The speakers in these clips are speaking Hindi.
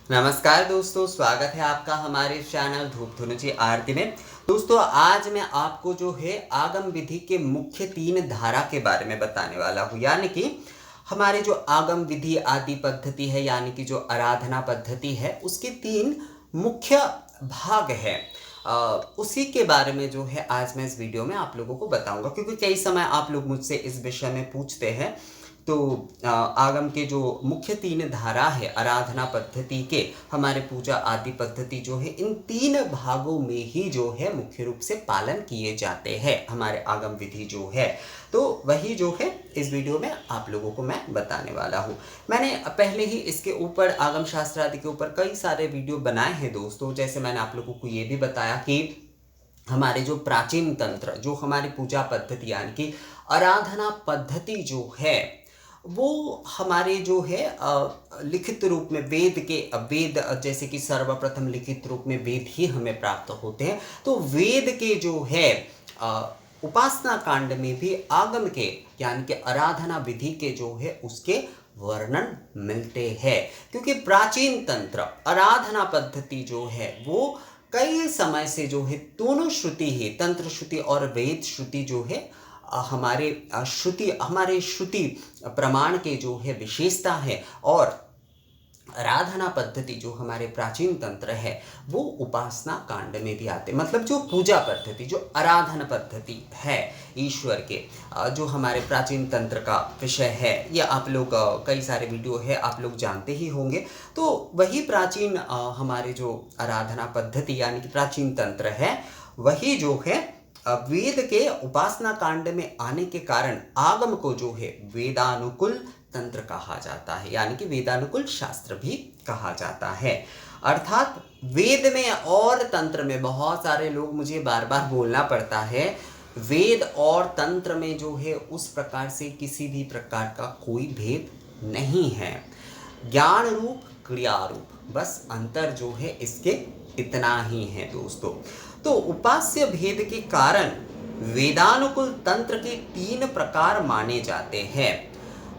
नमस्कार दोस्तों, स्वागत है आपका हमारे चैनल धूप धुनुची आरती में। दोस्तों, आज मैं आपको जो है आगम विधि के मुख्य 3 धारा के बारे में बताने वाला हूँ। यानी कि हमारे जो आगम विधि आदि पद्धति है, यानी कि जो आराधना पद्धति है, उसके 3 मुख्य भाग है। उसी के बारे में जो है आज मैं इस वीडियो में आप लोगों को बताऊंगा, क्योंकि कई समय आप लोग मुझसे इस विषय में पूछते हैं। तो आगम के जो मुख्य 3 धारा है आराधना पद्धति के, हमारे पूजा आदि पद्धति जो है, इन 3 भागों में ही जो है मुख्य रूप से पालन किए जाते हैं हमारे आगम विधि जो है। तो वही जो है इस वीडियो में आप लोगों को मैं बताने वाला हूँ। मैंने पहले ही इसके ऊपर आगम शास्त्र आदि के ऊपर कई सारे वीडियो बनाए हैं दोस्तों। जैसे मैंने आप लोगों को ये भी बताया कि हमारे जो प्राचीन तंत्र, जो हमारी पूजा पद्धति यानी कि आराधना पद्धति जो है, वो हमारे जो है लिखित रूप में वेद जैसे कि सर्वप्रथम लिखित रूप में वेद ही हमें प्राप्त होते हैं। तो वेद के जो है उपासना कांड में भी आगम के यानी कि आराधना विधि के जो है उसके वर्णन मिलते हैं। क्योंकि प्राचीन तंत्र आराधना पद्धति जो है वो कई समय से जो है दोनों श्रुति ही, तंत्र श्रुति और वेद श्रुति जो है हमारे श्रुति प्रमाण के जो है विशेषता है। और आराधना पद्धति जो हमारे प्राचीन तंत्र है वो उपासना कांड में भी आते, मतलब जो पूजा पद्धति, जो आराधना पद्धति है ईश्वर के, जो हमारे प्राचीन तंत्र का विषय है, ये आप लोग कई सारे वीडियो है आप लोग जानते ही होंगे। तो वही प्राचीन हमारे जो आराधना पद्धति यानी कि प्राचीन तंत्र है, वही जो है वेद के उपासना कांड में आने के कारण आगम को जो है वेदानुकूल तंत्र कहा जाता है, यानी कि वेदानुकूल शास्त्र भी कहा जाता है। अर्थात वेद में और तंत्र में, बहुत सारे लोग मुझे बार बार बोलना पड़ता है, वेद और तंत्र में जो है उस प्रकार से किसी भी प्रकार का कोई भेद नहीं है। ज्ञान रूप, क्रिया रूप, बस अंतर जो है इसके इतना ही है दोस्तों। तो उपास्य भेद के कारण वेदानुकूल तंत्र के 3 प्रकार माने जाते हैं।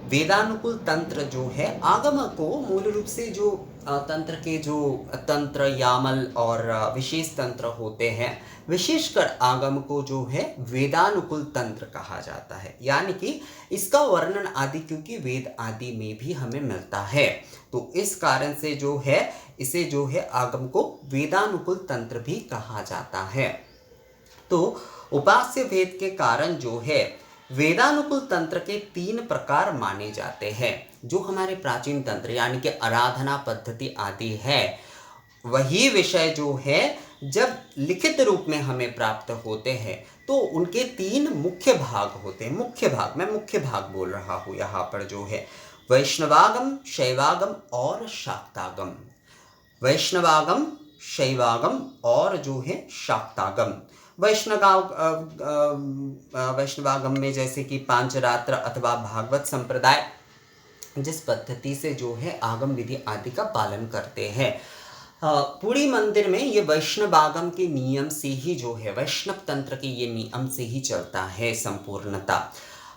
वेदानुकूल तंत्र जो है आगम को मूल रूप से जो तंत्र के जो तंत्र यामल और विशेष तंत्र होते हैं, विशेषकर आगम को जो है वेदानुकूल तंत्र कहा जाता है। यानी कि इसका वर्णन आदि क्योंकि वेद आदि में भी हमें मिलता है, तो इस कारण से जो है इसे जो है आगम को वेदानुकूल तंत्र भी कहा जाता है। तो उपास्य भेद के कारण जो है वेदानुकूल तंत्र के 3 प्रकार माने जाते हैं। जो हमारे प्राचीन तंत्र यानी कि आराधना पद्धति आदि है, वही विषय जो है जब लिखित रूप में हमें प्राप्त होते हैं तो उनके 3 मुख्य भाग होते हैं। मैं मुख्य भाग बोल रहा हूँ यहाँ पर जो है वैष्णवागम, शैवागम और शाक्तागम। वैष्णवागम, शैवागम और जो है शाक्तागम। वैष्णवागम में जैसे कि पांचरात्र अथवा भागवत संप्रदाय जिस पद्धति से जो है आगम विधि आदि का पालन करते हैं, पुरी मंदिर में ये वैष्णवागम के नियम से ही जो है, वैष्णव तंत्र के ये नियम से ही चलता है संपूर्णता।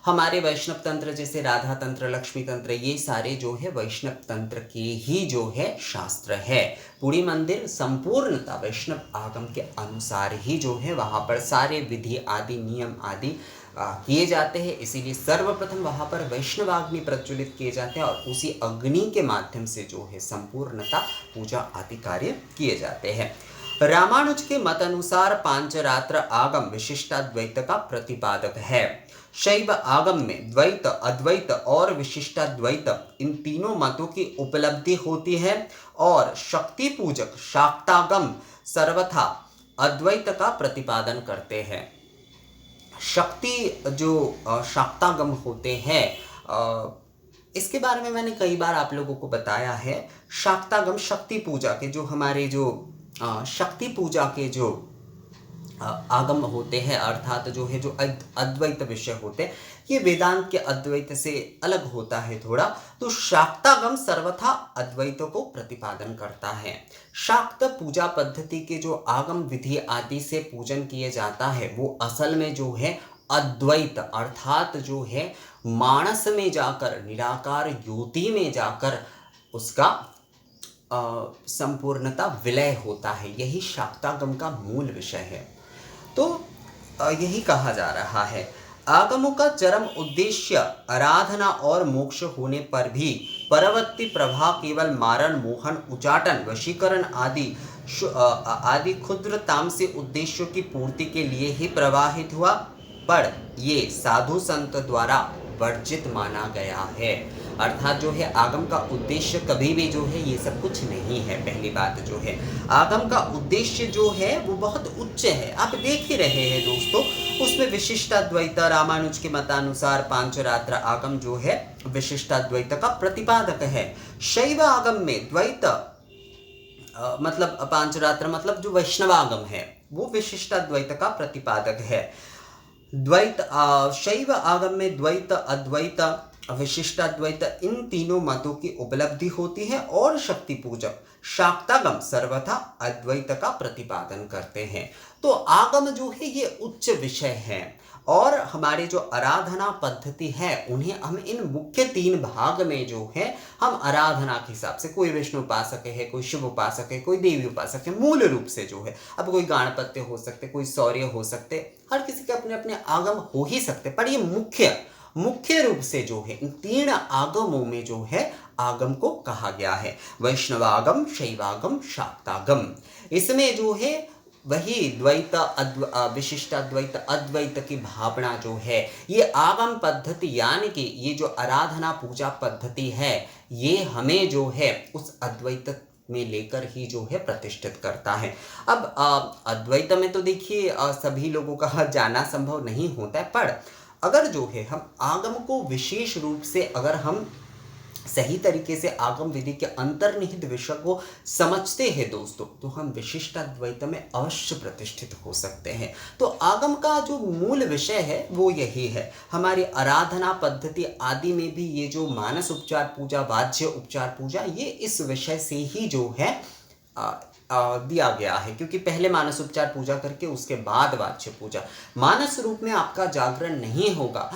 हमारे वैष्णव तंत्र जैसे राधा तंत्र, लक्ष्मी तंत्र, ये सारे जो है वैष्णव तंत्र के ही जो है शास्त्र है। पुरी मंदिर संपूर्णता वैष्णव आगम के अनुसार ही जो है वहाँ पर सारे विधि आदि नियम आदि किए जाते हैं। इसीलिए सर्वप्रथम वहाँ पर वैष्णवाग्नि प्रज्वलित किए जाते हैं और उसी अग्नि के माध्यम से जो है संपूर्णता पूजा आदि कार्य किए जाते हैं। रामानुज के मत अनुसार पांचरात्र आगम विशिष्टाद्वैत का प्रतिपादक है। शैव आगम में द्वैत, अद्वैत और विशिष्टाद्वैत इन तीनों मतों की उपलब्धि होती है और शक्ति पूजक शाक्तागम सर्वथा अद्वैत का प्रतिपादन करते हैं। शक्ति जो शाक्तागम होते हैं, इसके बारे में मैंने कई बार आप लोगों को बताया है। शाक्तागम शक्ति पूजा के जो हमारे जो शक्ति पूजा के जो आगम होते हैं, अर्थात जो है जो अद्वैत विषय होते हैं, ये वेदांत के अद्वैत से अलग होता है थोड़ा। तो शाक्तागम सर्वथा अद्वैत को प्रतिपादन करता है। शाक्त पूजा पद्धति के जो आगम विधि आदि से पूजन किए जाता है वो असल में जो है अद्वैत, अर्थात जो है मानस में जाकर, निराकार ज्योति में जाकर उसका संपूर्णता विलय होता है। यही शाक्तागम का मूल विषय है। तो यही कहा जा रहा है, आगमों का चरम उद्देश्य आराधना और मोक्ष होने पर भी परवर्ती प्रभाव केवल मारण, मोहन, उचाटन, वशीकरण आदि क्षुद्र तामसी उद्देश्यों की पूर्ति के लिए ही प्रवाहित हुआ, पर ये साधु संत द्वारा वर्जित माना गया है। अर्थात जो है आगम का उद्देश्य कभी भी जो है ये सब कुछ नहीं है। पहली बात जो है आगम का उद्देश्य जो है वो बहुत उच्च है। आप देख ही रहे हैं दोस्तों, उसमें विशिष्टाद्वैत, रामानुज के मतानुसार पांचरात्र आगम जो है विशिष्टाद्वैत का प्रतिपादक है। शैव आगम में द्वैत मतलब पांचरात्र मतलब जो वैष्णवागम है वो विशिष्टाद्वैत का प्रतिपादक है। द्वैत शैव आगम में द्वैत, अद्वैत, विशिष्टाद्वैत इन तीनों मतों की उपलब्धि होती है और शक्ति पूजक शाक्तागम सर्वथा अद्वैत का प्रतिपादन करते हैं। तो आगम जो है ये उच्च विषय है और हमारे जो आराधना पद्धति है उन्हें हम इन मुख्य 3 भाग में जो है हम आराधना के हिसाब से, कोई विष्णु उपासक है, कोई शिव उपासक है, कोई देवी उपासक है, मूल रूप से जो है, अब कोई गणपत्य हो सकते, कोई सौर्य हो सकते, हर किसी के अपने अपने आगम हो ही सकते, पर ये मुख्य रूप से जो है इन 3 आगमों में जो है आगम को कहा गया है, वैष्णवागम, शैवागम, शाक्तागम। इसमें जो है वही द्वैत, विशिष्टाद्वैत, अद्वैत की भावना जो है ये आगम पद्धति यानी कि ये जो आराधना पूजा पद्धति है ये हमें जो है उस अद्वैत में लेकर ही जो है प्रतिष्ठित करता है। अब अद्वैत में तो देखिए सभी लोगों का जाना संभव नहीं होता है, पर अगर जो है हम आगम को विशेष रूप से अगर हम सही तरीके से आगम विधि के अंतर्निहित विषय को समझते हैं दोस्तों, तो हम विशिष्टाद्वैत में अवश्य प्रतिष्ठित हो सकते हैं। तो आगम का जो मूल विषय है वो यही है। हमारी आराधना पद्धति आदि में भी ये जो मानस उपचार पूजा, वाच्य उपचार पूजा, ये इस विषय से ही जो है दिया गया है, क्योंकि पहले मानस उपचार पूजा करके उसके बाद वाच्य पूजा। मानस रूप में आपका जागरण नहीं होगा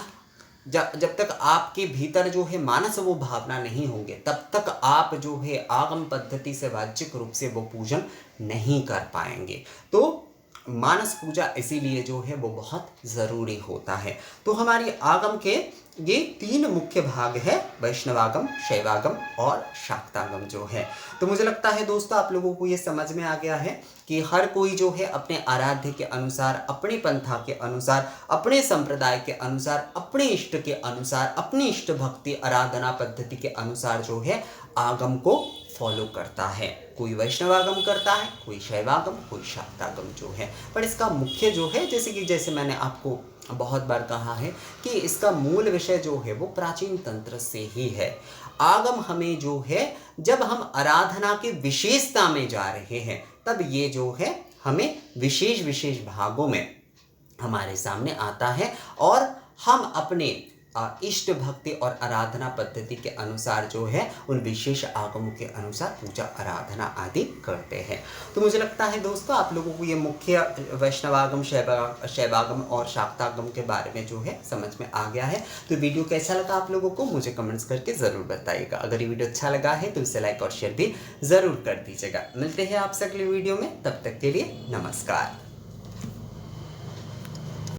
जब तक आपके भीतर जो है मानस वो भावना नहीं होंगे, तब तक आप जो है आगम पद्धति से वाचिक रूप से वो पूजन नहीं कर पाएंगे। तो मानस पूजा इसीलिए जो है वो बहुत ज़रूरी होता है। तो हमारी आगम के ये 3 मुख्य भाग है, वैष्णवागम, शैवागम और शाक्तागम जो है। तो मुझे लगता है दोस्तों आप लोगों को ये समझ में आ गया है कि हर कोई जो है अपने आराध्य के अनुसार, अपने पंथा के अनुसार, अपने संप्रदाय के अनुसार, अपने इष्ट के अनुसार, अपनी इष्ट भक्ति आराधना पद्धति के अनुसार जो है आगम को फॉलो करता है। कोई वैष्णवागम करता है, कोई शैवागम, कोई शाक्तागम जो है। पर इसका मुख्य जो है, जैसे मैंने आपको बहुत बार कहा है कि इसका मूल विषय जो है वो प्राचीन तंत्र से ही है। आगम हमें जो है जब हम आराधना की विशेषता में जा रहे हैं तब ये जो है हमें विशेष भागों में हमारे सामने आता है और हम अपने इष्ट भक्ति और आराधना पद्धति के अनुसार जो है उन विशेष आगमों के अनुसार पूजा आराधना आदि करते हैं। तो मुझे लगता है दोस्तों आप लोगों को ये मुख्य वैष्णवागम, शैवागम और शाक्तागम के बारे में जो है समझ में आ गया है। तो वीडियो कैसा लगा आप लोगों को मुझे कमेंट्स करके ज़रूर बताइएगा। अगर ये वीडियो अच्छा लगा है तो इसे लाइक और शेयर भी ज़रूर कर दीजिएगा। मिलते हैं आपसे अगले वीडियो में, तब तक के लिए नमस्कार।